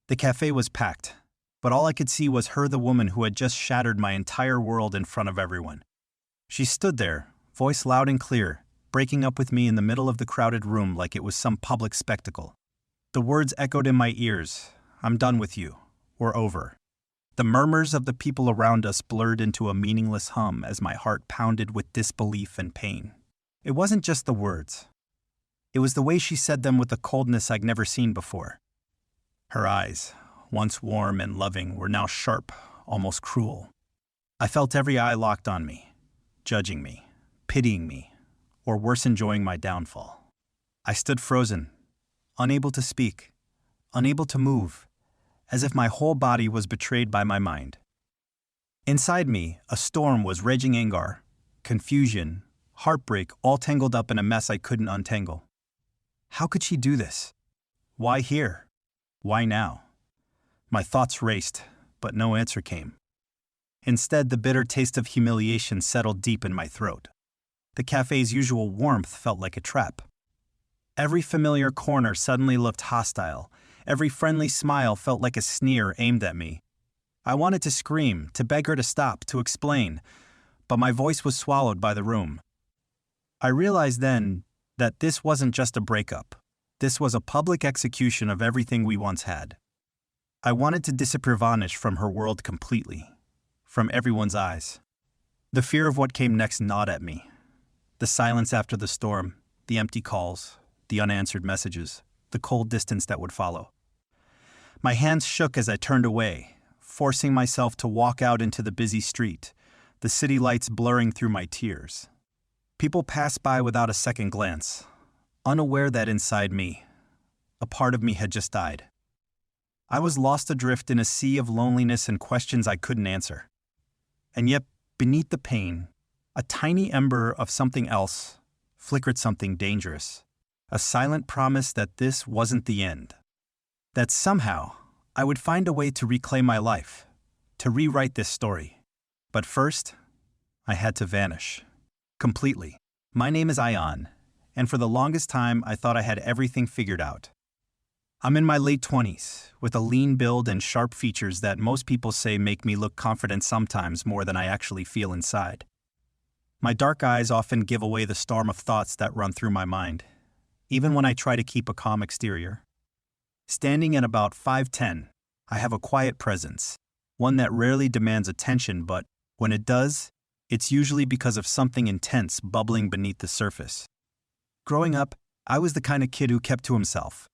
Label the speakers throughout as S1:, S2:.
S1: The cafe was packed, but all I could see was her, the woman who had just shattered my entire world in front of everyone. She stood there, voice loud and clear, breaking up with me in the middle of the crowded room like it was some public spectacle. The words echoed in my ears, "I'm done with you. We're over." The murmurs of the people around us blurred into a meaningless hum as my heart pounded with disbelief and pain. It wasn't just the words. It was the way she said them with a coldness I'd never seen before. Her eyes, once warm and loving, were now sharp, almost cruel. I felt every eye locked on me, judging me, pitying me, or worse, enjoying my downfall. I stood frozen, unable to speak, unable to move, as if my whole body was betrayed by my mind. Inside me, a storm was raging, anger, confusion, heartbreak, all tangled up in a mess I couldn't untangle. How could she do this? Why here? Why now? My thoughts raced, but no answer came. Instead, the bitter taste of humiliation settled deep in my throat. The cafe's usual warmth felt like a trap. Every familiar corner suddenly looked hostile. Every friendly smile felt like a sneer aimed at me. I wanted to scream, to beg her to stop, to explain, but my voice was swallowed by the room. I realized then that this wasn't just a breakup. This was a public execution of everything we once had. I wanted to disappear, vanish from her world completely, from everyone's eyes. The fear of what came next gnawed at me. The silence after the storm, the empty calls, the unanswered messages, the cold distance that would follow. My hands shook as I turned away, forcing myself to walk out into the busy street, the city lights blurring through my tears. People passed by without a second glance, unaware that inside me, a part of me had just died. I was lost adrift in a sea of loneliness and questions I couldn't answer. And yet, beneath the pain, a tiny ember of something else flickered, something dangerous, a silent promise that this wasn't the end. That somehow, I would find a way to reclaim my life, to rewrite this story. But first, I had to vanish. Completely. My name is Ion, and for the longest time I thought I had everything figured out. I'm in my late 20s, with a lean build and sharp features that most people say make me look confident, sometimes more than I actually feel inside. My dark eyes often give away the storm of thoughts that run through my mind, even when I try to keep a calm exterior. Standing at about 5'10", I have a quiet presence, one that rarely demands attention, but when it does, it's usually because of something intense bubbling beneath the surface. Growing up, I was the kind of kid who kept to himself.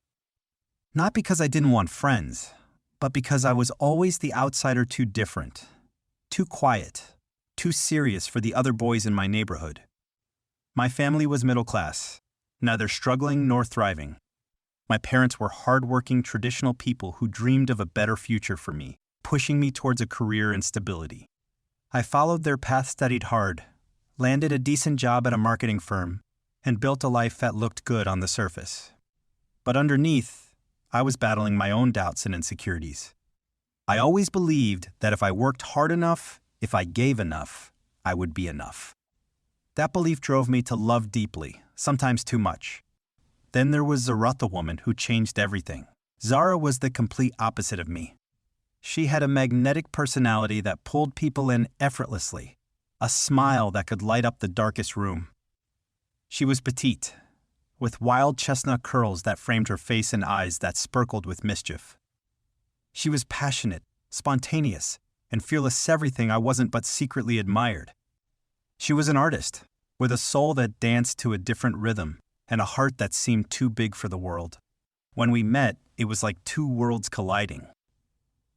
S1: Not because I didn't want friends, but because I was always the outsider, too different, too quiet, too serious for the other boys in my neighborhood. My family was middle class, neither struggling nor thriving. My parents were hardworking, traditional people who dreamed of a better future for me, pushing me towards a career and stability. I followed their path, studied hard, landed a decent job at a marketing firm, and built a life that looked good on the surface. But underneath, I was battling my own doubts and insecurities. I always believed that if I worked hard enough, if I gave enough, I would be enough. That belief drove me to love deeply, sometimes too much. Then there was Zara, the woman who changed everything. Zara was the complete opposite of me. She had a magnetic personality that pulled people in effortlessly, a smile that could light up the darkest room. She was petite, with wild chestnut curls that framed her face and eyes that sparkled with mischief. She was passionate, spontaneous, and fearless, everything I wasn't but secretly admired. She was an artist, with a soul that danced to a different rhythm and a heart that seemed too big for the world. When we met, it was like two worlds colliding.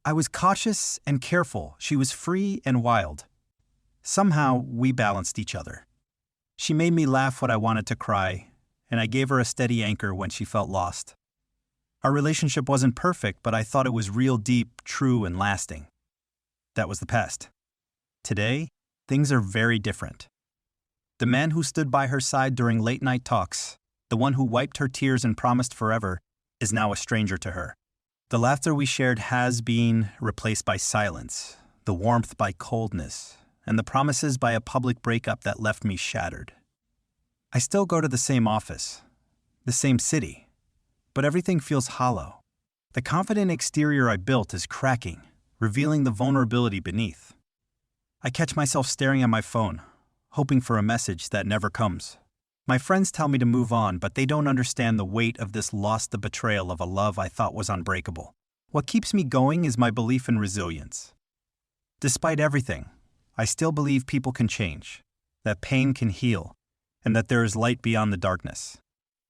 S1: I was cautious and careful. She was free and wild. Somehow, we balanced each other. She made me laugh when I wanted to cry, and I gave her a steady anchor when she felt lost. Our relationship wasn't perfect, but I thought it was real, deep, true, and lasting. That was the past. Today, things are very different. The man who stood by her side during late-night talks, the one who wiped her tears and promised forever, is now a stranger to her. The laughter we shared has been replaced by silence, the warmth by coldness, and the promises by a public breakup that left me shattered. I still go to the same office, the same city, but everything feels hollow. The confident exterior I built is cracking, revealing the vulnerability beneath. I catch myself staring at my phone, hoping for a message that never comes. My friends tell me to move on, but they don't understand the weight of this loss, the betrayal of a love I thought was unbreakable. What keeps me going is my belief in resilience. Despite everything, I still believe people can change, that pain can heal, and that there is light beyond the darkness.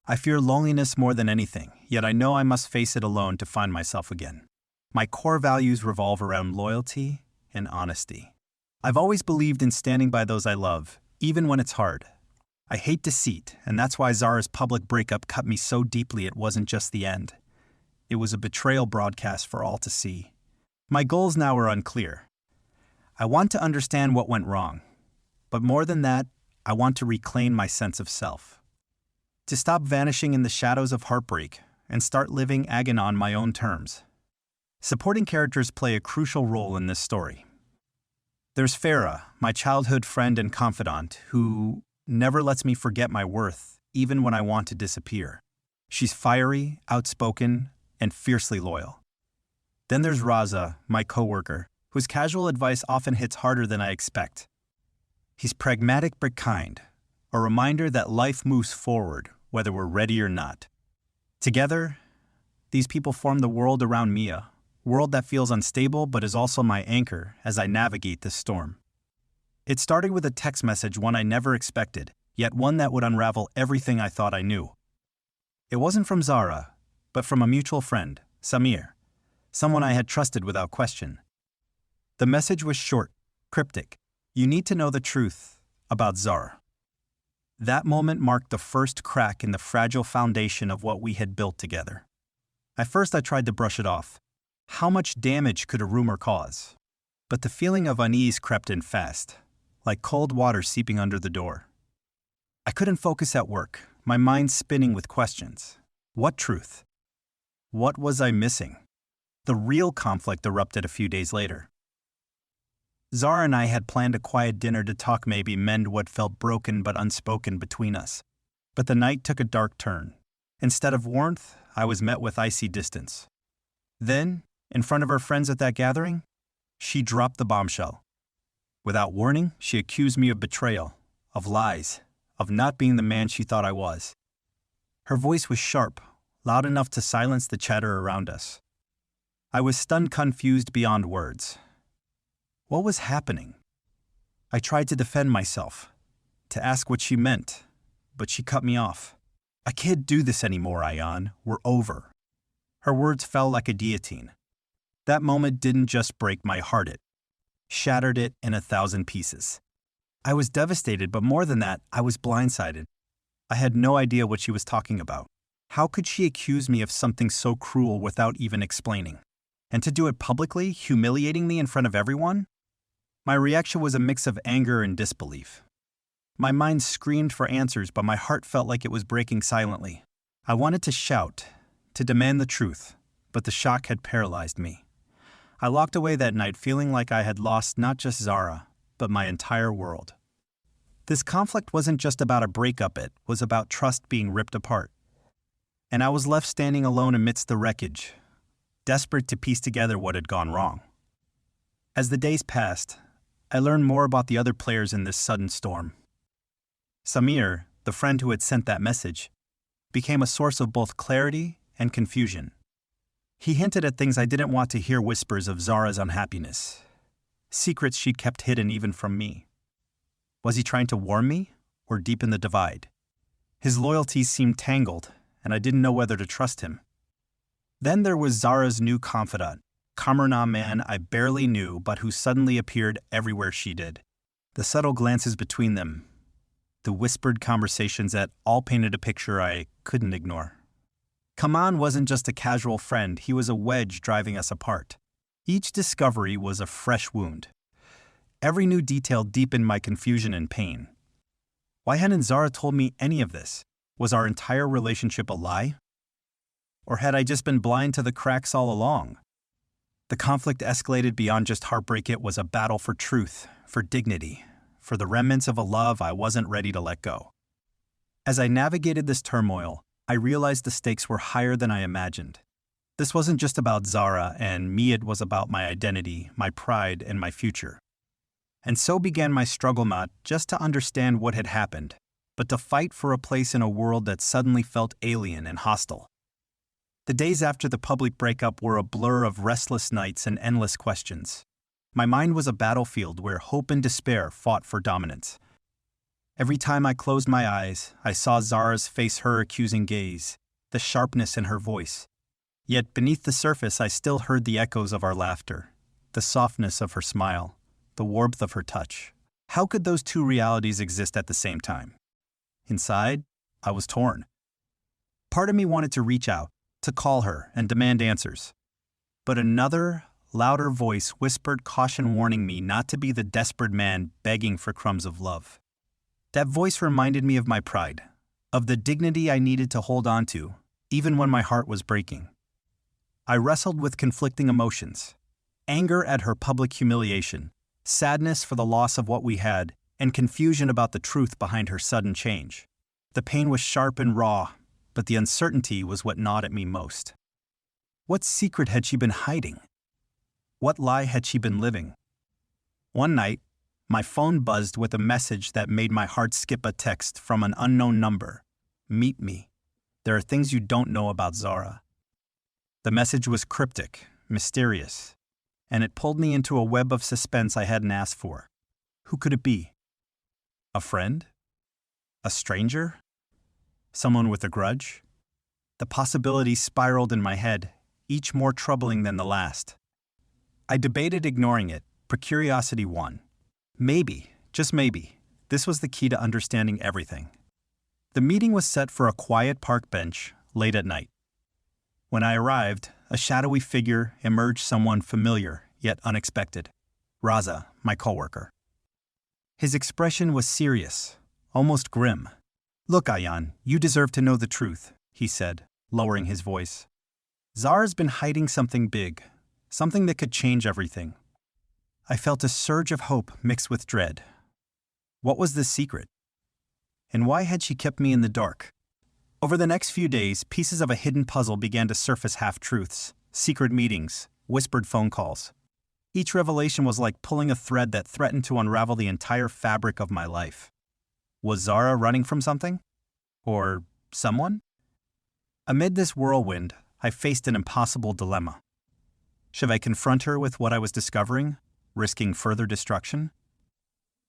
S1: I fear loneliness more than anything, yet I know I must face it alone to find myself again. My core values revolve around loyalty and honesty. I've always believed in standing by those I love, even when it's hard. I hate deceit, and that's why Zara's public breakup cut me so deeply. It wasn't just the end. It was a betrayal broadcast for all to see. My goals now are unclear. I want to understand what went wrong, but more than that, I want to reclaim my sense of self. To stop vanishing in the shadows of heartbreak and start living agony on my own terms. Supporting characters play a crucial role in this story. There's Farah, my childhood friend and confidant, who never lets me forget my worth, even when I want to disappear. She's fiery, outspoken, and fiercely loyal. Then there's Raza, my coworker, whose casual advice often hits harder than I expect. He's pragmatic but kind, a reminder that life moves forward, whether we're ready or not. Together, these people form the world around me, a world that feels unstable but is also my anchor as I navigate this storm. It started with a text message, one I never expected, yet one that would unravel everything I thought I knew. It wasn't from Zara, but from a mutual friend, Samir, someone I had trusted without question. The message was short, cryptic. You need to know the truth about Zara. That moment marked the first crack in the fragile foundation of what we had built together. At first I tried to brush it off. How much damage could a rumor cause? But the feeling of unease crept in fast, like cold water seeping under the door. I couldn't focus at work, my mind spinning with questions. What truth? What was I missing? The real conflict erupted a few days later. Zara and I had planned a quiet dinner to talk, maybe mend what felt broken but unspoken between us. But the night took a dark turn. Instead of warmth, I was met with icy distance. Then, in front of her friends at that gathering, she dropped the bombshell. Without warning, she accused me of betrayal, of lies, of not being the man she thought I was. Her voice was sharp, loud enough to silence the chatter around us. I was stunned, confused beyond words. What was happening? I tried to defend myself, to ask what she meant, but she cut me off. I can't do this anymore, Ayan. We're over. Her words fell like a guillotine. That moment didn't just break my heart, it shattered it in 1,000 pieces. I was devastated, but more than that, I was blindsided. I had no idea what she was talking about. How could she accuse me of something so cruel without even explaining? And to do it publicly, humiliatingly in front of everyone? My reaction was a mix of anger and disbelief. My mind screamed for answers, but my heart felt like it was breaking silently. I wanted to shout, to demand the truth, but the shock had paralyzed me. I locked away that night feeling like I had lost not just Zara, but my entire world. This conflict wasn't just about a breakup, it was about trust being ripped apart. And I was left standing alone amidst the wreckage, desperate to piece together what had gone wrong. As the days passed, I learned more about the other players in this sudden storm. Samir, the friend who had sent that message, became a source of both clarity and confusion. He hinted at things I didn't want to hear, whispers of Zara's unhappiness, secrets she'd kept hidden even from me. Was he trying to warn me or deepen the divide? His loyalties seemed tangled, and I didn't know whether to trust him. Then there was Zara's new confidant, Kamran, man I barely knew but who suddenly appeared everywhere she did. The subtle glances between them, the whispered conversations that all painted a picture I couldn't ignore. Kaman wasn't just a casual friend, he was a wedge driving us apart. Each discovery was a fresh wound. Every new detail deepened my confusion and pain. Why hadn't Zara told me any of this? Was our entire relationship a lie? Or had I just been blind to the cracks all along? The conflict escalated beyond just heartbreak. It was a battle for truth, for dignity, for the remnants of a love I wasn't ready to let go. As I navigated this turmoil, I realized the stakes were higher than I imagined. This wasn't just about Zara and me, it was about my identity, my pride, and my future. And so began my struggle, not just to understand what had happened, but to fight for a place in a world that suddenly felt alien and hostile. The days after the public breakup were a blur of restless nights and endless questions. My mind was a battlefield where hope and despair fought for dominance. Every time I closed my eyes, I saw Zara's face, her accusing gaze, the sharpness in her voice. Yet beneath the surface I still heard the echoes of our laughter, the softness of her smile, the warmth of her touch. How could those two realities exist at the same time? Inside, I was torn. Part of me wanted to reach out, to call her and demand answers. But another, louder voice whispered caution, warning me not to be the desperate man begging for crumbs of love. That voice reminded me of my pride, of the dignity I needed to hold on to, even when my heart was breaking. I wrestled with conflicting emotions: anger at her public humiliation, sadness for the loss of what we had, and confusion about the truth behind her sudden change. The pain was sharp and raw, but the uncertainty was what gnawed at me most. What secret had she been hiding? What lie had she been living? One night, my phone buzzed with a message that made my heart skip a text from an unknown number. "Meet me. There are things you don't know about Zara." The message was cryptic, mysterious, and it pulled me into a web of suspense I hadn't asked for. Who could it be? A friend? A stranger? Someone with a grudge? The possibilities spiraled in my head, each more troubling than the last. I debated ignoring it, but curiosity won. Maybe, just maybe, this was the key to understanding everything. The meeting was set for a quiet park bench late at night. When I arrived, a shadowy figure emerged, someone familiar yet unexpected. Raza, my coworker. His expression was serious, almost grim. "Look, Ayan, you deserve to know the truth," he said, lowering his voice. "Zara's been hiding something big, something that could change everything." I felt a surge of hope mixed with dread. What was this secret? And why had she kept me in the dark? Over the next few days, pieces of a hidden puzzle began to surface: half-truths, secret meetings, whispered phone calls. Each revelation was like pulling a thread that threatened to unravel the entire fabric of my life. Was Zara running from something? Or someone? Amid this whirlwind, I faced an impossible dilemma. Should I confront her with what I was discovering, risking further destruction?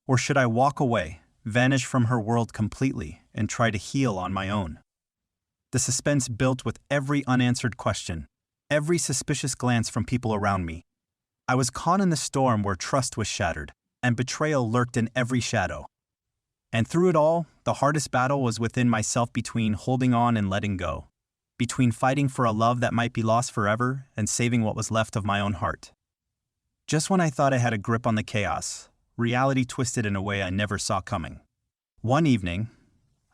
S1: Or should I walk away, vanish from her world completely, and try to heal on my own? The suspense built with every unanswered question, every suspicious glance from people around me. I was caught in the storm where trust was shattered, and betrayal lurked in every shadow. And through it all, the hardest battle was within myself, between holding on and letting go, between fighting for a love that might be lost forever and saving what was left of my own heart. Just when I thought I had a grip on the chaos, reality twisted in a way I never saw coming. One evening,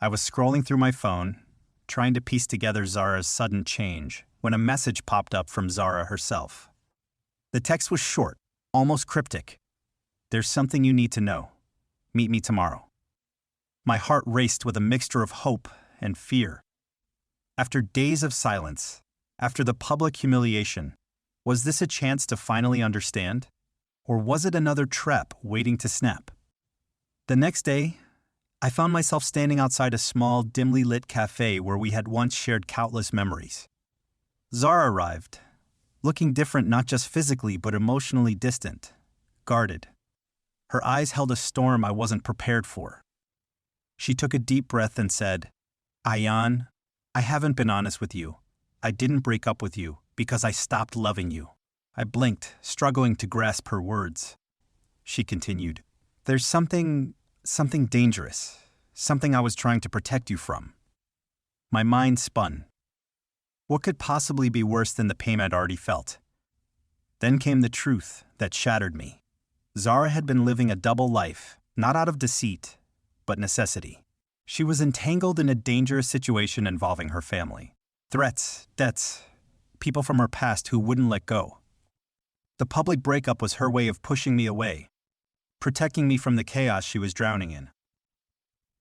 S1: I was scrolling through my phone, trying to piece together Zara's sudden change, when a message popped up from Zara herself. The text was short, almost cryptic. "There's something you need to know. Meet me tomorrow." My heart raced with a mixture of hope and fear. After days of silence, after the public humiliation, was this a chance to finally understand? Or was it another trap waiting to snap? The next day, I found myself standing outside a small, dimly lit cafe where we had once shared countless memories. Zara arrived, looking different not just physically but emotionally distant, guarded. Her eyes held a storm I wasn't prepared for. She took a deep breath and said, "Ayan, I haven't been honest with you. I didn't break up with you because I stopped loving you." I blinked, struggling to grasp her words. She continued, "There's something dangerous, something I was trying to protect you from." My mind spun. What could possibly be worse than the pain I'd already felt? Then came the truth that shattered me. Zara had been living a double life, not out of deceit, but necessity. She was entangled in a dangerous situation involving her family. Threats, debts, people from her past who wouldn't let go. The public breakup was her way of pushing me away, protecting me from the chaos she was drowning in.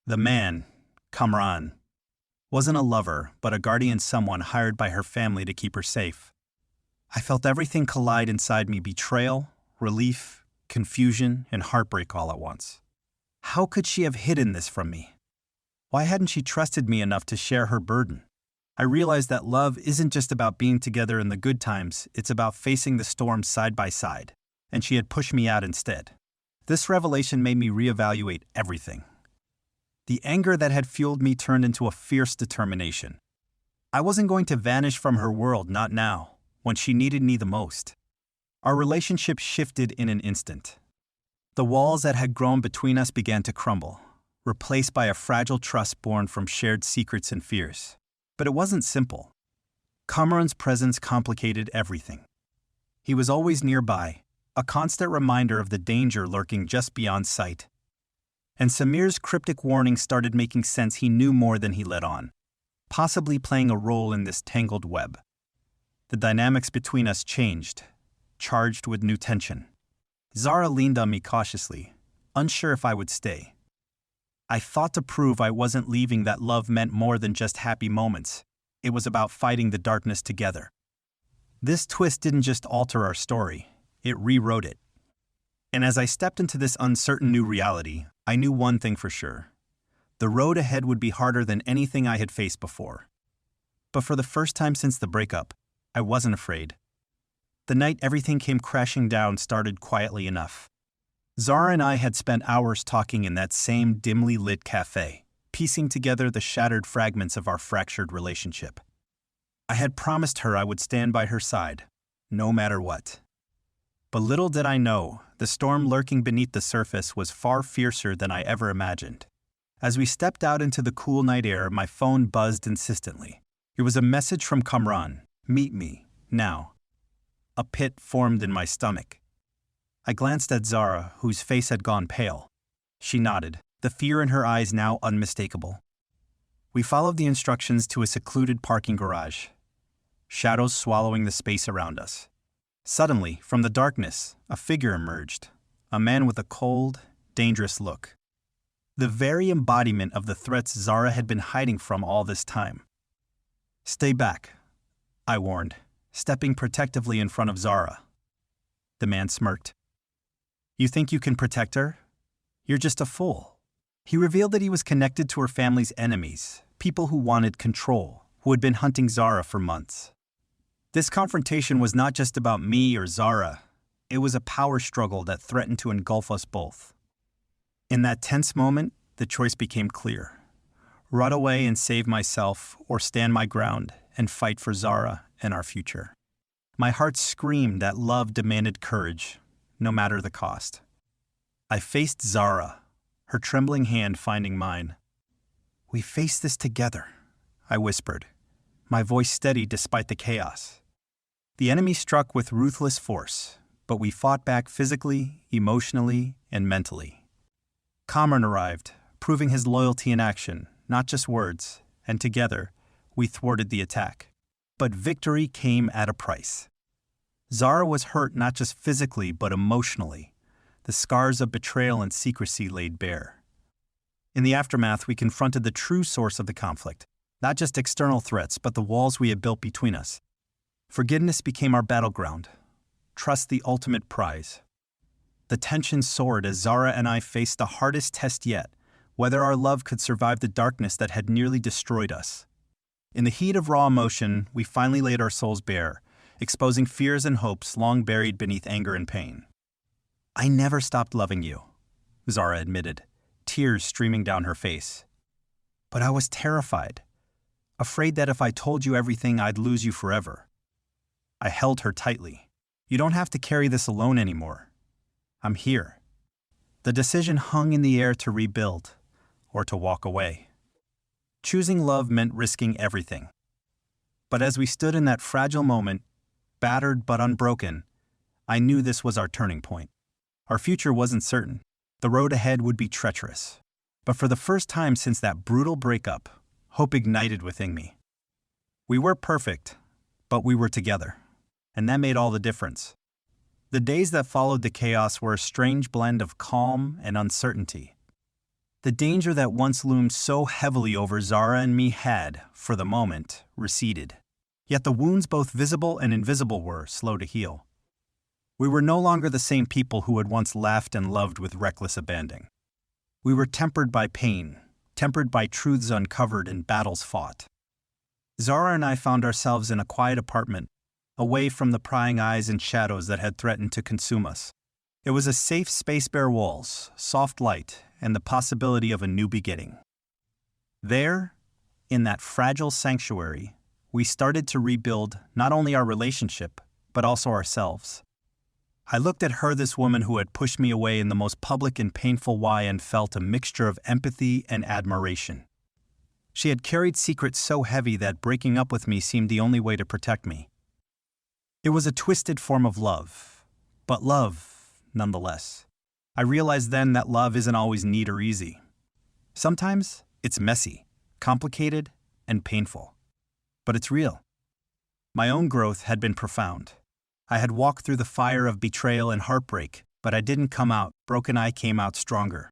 S1: The man, Kamran, wasn't a lover, but a guardian, someone hired by her family to keep her safe. I felt everything collide inside me: betrayal, relief, confusion, and heartbreak all at once. How could she have hidden this from me? Why hadn't she trusted me enough to share her burden? I realized that love isn't just about being together in the good times, it's about facing the storm side by side, and she had pushed me out instead. This revelation made me reevaluate everything. The anger that had fueled me turned into a fierce determination. I wasn't going to vanish from her world, not now, when she needed me the most. Our relationship shifted in an instant. The walls that had grown between us began to crumble, replaced by a fragile trust born from shared secrets and fears. But it wasn't simple. Kamran's presence complicated everything. He was always nearby, a constant reminder of the danger lurking just beyond sight. And Samir's cryptic warning started making sense. He knew more than he let on, possibly playing a role in this tangled web. The dynamics between us changed, charged with new tension. Zara leaned on me cautiously, unsure if I would stay. I thought to prove I wasn't leaving that love meant more than just happy moments. It was about fighting the darkness together. This twist didn't just alter our story, it rewrote it. And as I stepped into this uncertain new reality, I knew one thing for sure. The road ahead would be harder than anything I had faced before. But for the first time since the breakup, I wasn't afraid. The night everything came crashing down started quietly enough. Zara and I had spent hours talking in that same dimly lit cafe, piecing together the shattered fragments of our fractured relationship. I had promised her I would stand by her side, no matter what. But little did I know, the storm lurking beneath the surface was far fiercer than I ever imagined. As we stepped out into the cool night air, my phone buzzed insistently. It was a message from Kamran: "Meet me, now." A pit formed in my stomach. I glanced at Zara, whose face had gone pale. She nodded, the fear in her eyes now unmistakable. We followed the instructions to a secluded parking garage, shadows swallowing the space around us. Suddenly, from the darkness, a figure emerged, a man with a cold, dangerous look. The very embodiment of the threats Zara had been hiding from all this time. "Stay back," I warned, stepping protectively in front of Zara. The man smirked. "You think you can protect her? You're just a fool." He revealed that he was connected to her family's enemies, people who wanted control, who had been hunting Zara for months. This confrontation was not just about me or Zara. It was a power struggle that threatened to engulf us both. In that tense moment, the choice became clear. Run away and save myself, or stand my ground and fight for Zara and our future. My heart screamed that love demanded courage, no matter the cost. I faced Zara, her trembling hand finding mine. "We face this together," I whispered, my voice steady despite the chaos. The enemy struck with ruthless force, but we fought back physically, emotionally, and mentally. Kamran arrived, proving his loyalty in action, not just words, and together, we thwarted the attack. But victory came at a price. Zara was hurt not just physically but emotionally, the scars of betrayal and secrecy laid bare. In the aftermath, we confronted the true source of the conflict, not just external threats but the walls we had built between us. Forgiveness became our battleground, trust the ultimate prize. The tension soared as Zara and I faced the hardest test yet, whether our love could survive the darkness that had nearly destroyed us. In the heat of raw emotion, we finally laid our souls bare, exposing fears and hopes long buried beneath anger and pain. "I never stopped loving you," Zara admitted, tears streaming down her face. "But I was terrified, afraid that if I told you everything, I'd lose you forever." I held her tightly. "You don't have to carry this alone anymore. I'm here." The decision hung in the air to rebuild, or to walk away. Choosing love meant risking everything. But as we stood in that fragile moment, battered but unbroken, I knew this was our turning point. Our future wasn't certain. The road ahead would be treacherous. But for the first time since that brutal breakup, hope ignited within me. We were perfect, but we were together. And that made all the difference. The days that followed the chaos were a strange blend of calm and uncertainty. The danger that once loomed so heavily over Zara and me had, for the moment, receded. Yet the wounds, both visible and invisible, were slow to heal. We were no longer the same people who had once laughed and loved with reckless abandon. We were tempered by pain, tempered by truths uncovered and battles fought. Zara and I found ourselves in a quiet apartment, away from the prying eyes and shadows that had threatened to consume us. It was a safe space, bare walls, soft light, and the possibility of a new beginning. There, in that fragile sanctuary, we started to rebuild not only our relationship, but also ourselves. I looked at her, this woman who had pushed me away in the most public and painful way, and felt a mixture of empathy and admiration. She had carried secrets so heavy that breaking up with me seemed the only way to protect me. It was a twisted form of love, but love nonetheless. I realized then that love isn't always neat or easy. Sometimes it's messy, complicated, and painful. But it's real. My own growth had been profound. I had walked through the fire of betrayal and heartbreak, but I didn't come out broken. I came out stronger.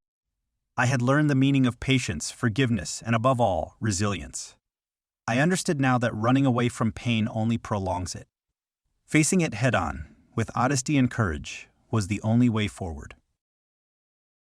S1: I had learned the meaning of patience, forgiveness, and above all, resilience. I understood now that running away from pain only prolongs it. Facing it head-on, with honesty and courage, was the only way forward.